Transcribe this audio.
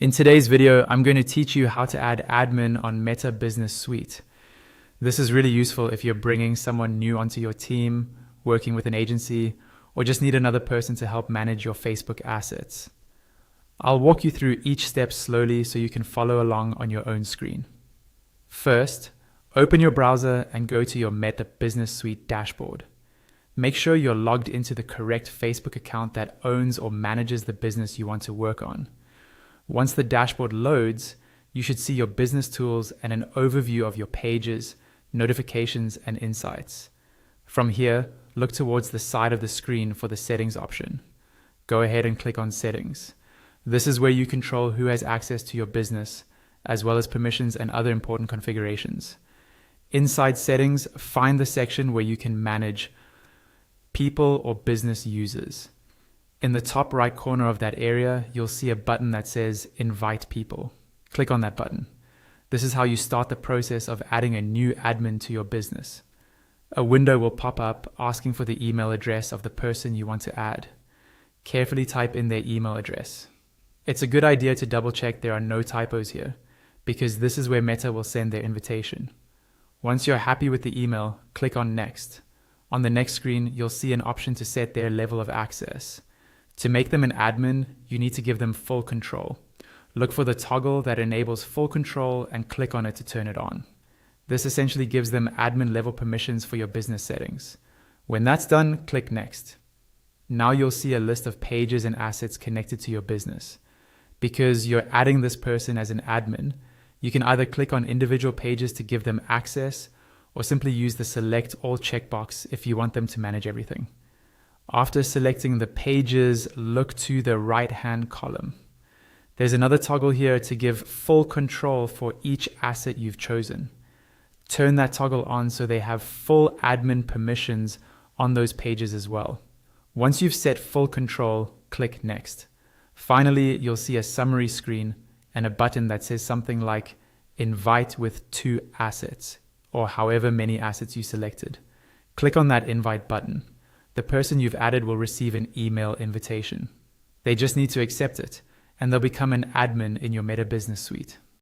In today's video, I'm going to teach you how to add admin on Meta Business Suite. This is really useful if you're bringing someone new onto your team, working with an agency, or just need another person to help manage your Facebook assets. I'll walk you through each step slowly so you can follow along on your own screen. First, open your browser and go to your Meta Business Suite dashboard. Make sure you're logged into the correct Facebook account that owns or manages the business you want to work on. Once the dashboard loads, you should see your business tools and an overview of your pages, notifications, and insights. From here, look towards the side of the screen for the settings option. Go ahead and click on settings. This is where you control who has access to your business, as well as permissions and other important configurations. Inside settings, find the section where you can manage people or business users. In the top right corner of that area, you'll see a button that says Invite People. Click on that button. This is how you start the process of adding a new admin to your business. A window will pop up asking for the email address of the person you want to add. Carefully type in their email address. It's a good idea to double check there are no typos here, because this is where Meta will send their invitation. Once you're happy with the email, click on Next. On the next screen, you'll see an option to set their level of access. To make them an admin, you need to give them full control. Look for the toggle that enables full control and click on it to turn it on. This essentially gives them admin level permissions for your business settings. When that's done, click Next. Now you'll see a list of pages and assets connected to your business. Because you're adding this person as an admin, you can either click on individual pages to give them access, or simply use the Select All checkbox if you want them to manage everything. After selecting the pages, look to the right-hand column. There's another toggle here to give full control for each asset you've chosen. Turn that toggle on so they have full admin permissions on those pages as well. Once you've set full control, click Next. Finally, you'll see a summary screen and a button that says something like Invite with 2 assets, or however many assets you selected. Click on that Invite button. The person you've added will receive an email invitation. They just need to accept it, and they'll become an admin in your Meta Business Suite.